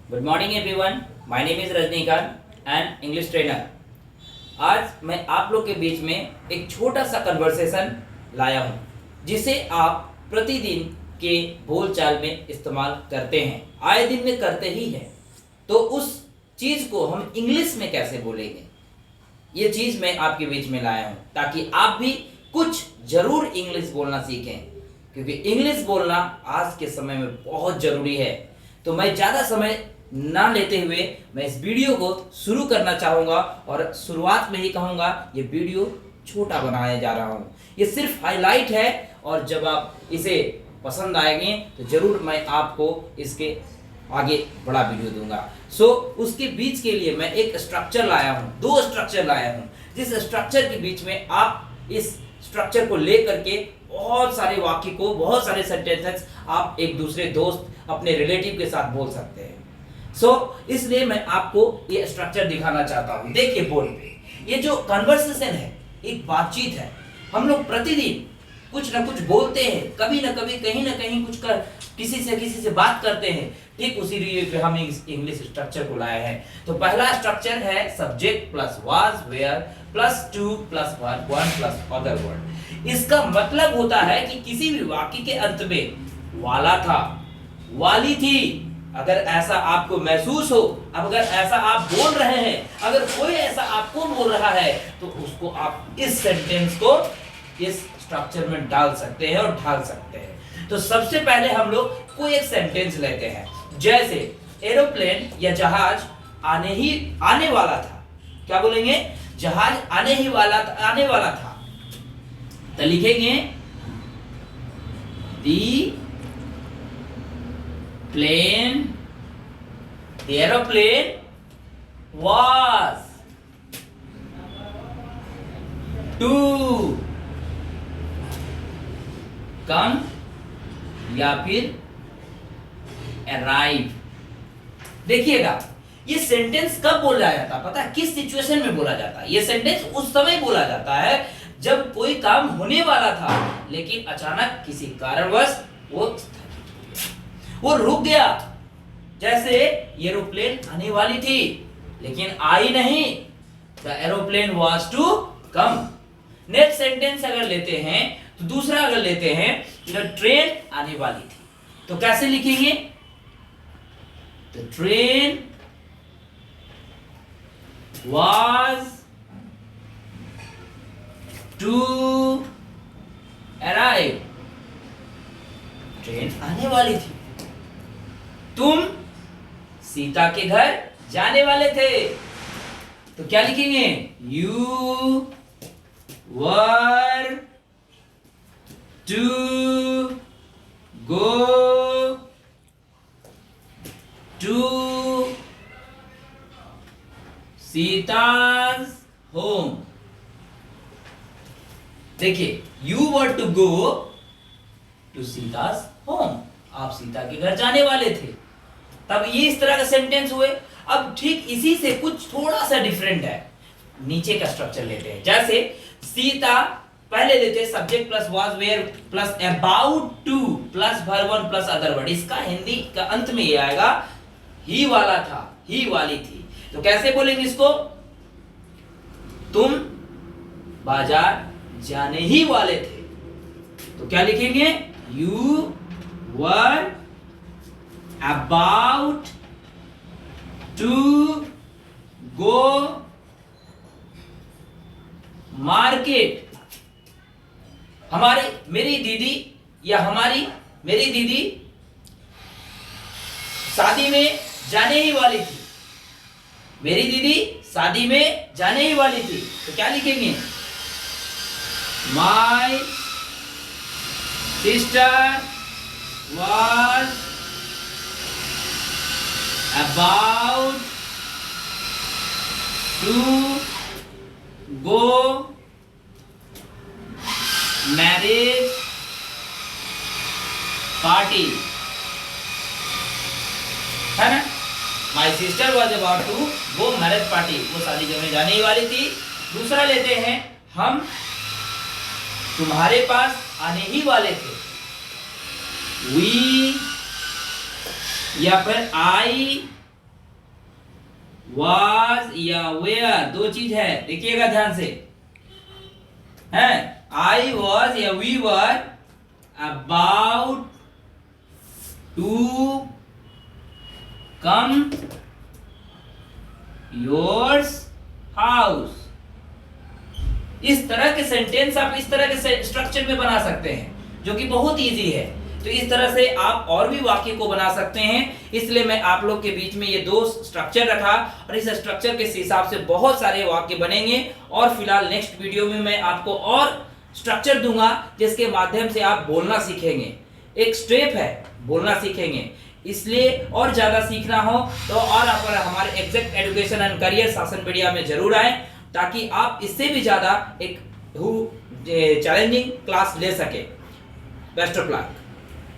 Good morning everyone, my name is Rajinikanth and English trainer. आज मैं आप लोग के बीच में एक छोटा सा कन्वर्सेशन लाया हूँ जिसे आप प्रतिदिन के बोलचाल में इस्तेमाल करते हैं, आए दिन में करते ही हैं। तो उस चीज़ को हम इंग्लिश में कैसे बोलेंगे, ये चीज़ मैं आपके बीच में लाया हूँ ताकि आप भी कुछ ज़रूर इंग्लिश बोलना सीखें, क्योंकि इंग्लिश बोलना आज के समय में बहुत ज़रूरी है। तो मैं ज़्यादा समय ना लेते हुए मैं इस वीडियो को शुरू करना चाहूँगा और शुरुआत में ही कहूँगा ये वीडियो छोटा बनाया जा रहा हूँ, ये सिर्फ हाईलाइट है और जब आप इसे पसंद आएंगे तो ज़रूर मैं आपको इसके आगे बड़ा वीडियो दूंगा। उसके बीच के लिए मैं एक स्ट्रक्चर लाया हूँ, दो स्ट्रक्चर लाया हूँ, जिस स्ट्रक्चर के बीच में आप इस स्ट्रक्चर को लेकर के बहुत सारे वाक्य को, बहुत सारे सेंटेंसेस आप एक दूसरे दोस्त, अपने रिलेटिव के साथ बोल सकते हैं। इसलिए मैं आपको ये स्ट्रक्चर दिखाना चाहता हूँ। देखिए बोर्ड पे, ये जो कन्वर्सेशन है, एक बातचीत है। हम लोग प्रतिदिन कुछ ना कुछ बोलते हैं, कभी ना कभी कहीं ना कहीं किसी से बात करते हैं। ठीक उसी लिए पे हम इंग्लिश स्ट्रक्चर को लाए हैं। तो पहला स्ट्रक्चर है subject plus was were plus to plus verb one plus other word. इसका मतलब होता है कि किसी भी वाक्य के अंत में वाला था, वाली थी, अगर ऐसा आपको महसूस हो, अब अगर ऐसा आप बोल रहे हैं, अगर कोई ऐसा आपको बोल रहा है तो उसको आप इस सेंटेंस को इस स्ट्रक्चर में डाल सकते हैं और ढाल सकते हैं। तो सबसे पहले हम लोग कोई एक सेंटेंस लेते हैं, जैसे एरोप्लेन या जहाज आने वाला था। क्या बोलेंगे? जहाज आने वाला था। तो लिखेंगे the aeroplane was to come या फिर arrive। देखिएगा, ये सेंटेंस कब बोला जाता है पता है? किस सिचुएशन में बोला जाता है? ये सेंटेंस उस समय बोला जाता है जब कोई काम होने वाला था, लेकिन अचानक किसी कारणवश वो रुक गया। जैसे एरोप्लेन आने वाली थी लेकिन आई नहीं। The aeroplane was to come. Next sentence अगर लेते हैं तो दूसरा अगर लेते हैं, द ट्रेन आने वाली थी, तो कैसे लिखेंगे? The train was to arrive. Train आने वाली थी। तुम सीता के घर जाने वाले थे, तो क्या लिखेंगे? You were to go to Sita's home. देखिए, you were to go to Sita's home, आप सीता के घर जाने वाले थे। तब ये इस तरह का सेंटेंस हुए। अब ठीक इसी से कुछ थोड़ा सा डिफरेंट है, नीचे का स्ट्रक्चर लेते हैं। जैसे सीता, पहले लेते हैं subject plus was were plus about to plus verb one plus other word. इसका हिंदी का अंत में ये आएगा ही वाला था, ही वाली थी। तो कैसे बोलेंगे इसको? तुम बाजार जाने ही वाले थे, तो क्या लिखेंगे? You were about to go market। मेरी दीदी शादी में जाने ही वाली थी। मेरी दीदी शादी में जाने ही वाली थी, तो क्या लिखेंगे? My sister was about to go marriage party, है ना? My sister was about to go marriage party, वो शादी करने जाने ही वाली थी। दूसरा लेते हैं हम, तुम्हारे पास आने ही वाले थे। वी या फिर आई was या were, दो चीज है, देखिएगा ध्यान से, है I was या we were about to come yours house। इस तरह के सेंटेंस आप इस तरह के स्ट्रक्चर में बना सकते हैं, जो कि बहुत इजी है। तो इस तरह से आप और भी वाक्य को बना सकते हैं, इसलिए मैं आप लोग के बीच में ये दो स्ट्रक्चर रखा और इस स्ट्रक्चर के हिसाब से बहुत सारे वाक्य बनेंगे। और फिलहाल नेक्स्ट वीडियो में मैं आपको और स्ट्रक्चर दूंगा जिसके माध्यम से आप बोलना सीखेंगे। एक स्टेप है, बोलना सीखेंगे। इसलिए और ज्यादा सीखना हो तो और आप हमारे एग्जैक्ट एजुकेशन एंड करियर शासन मीडिया में जरूर आए, ताकि आप इससे भी ज्यादा एक चैलेंजिंग क्लास ले सके। Best of luck.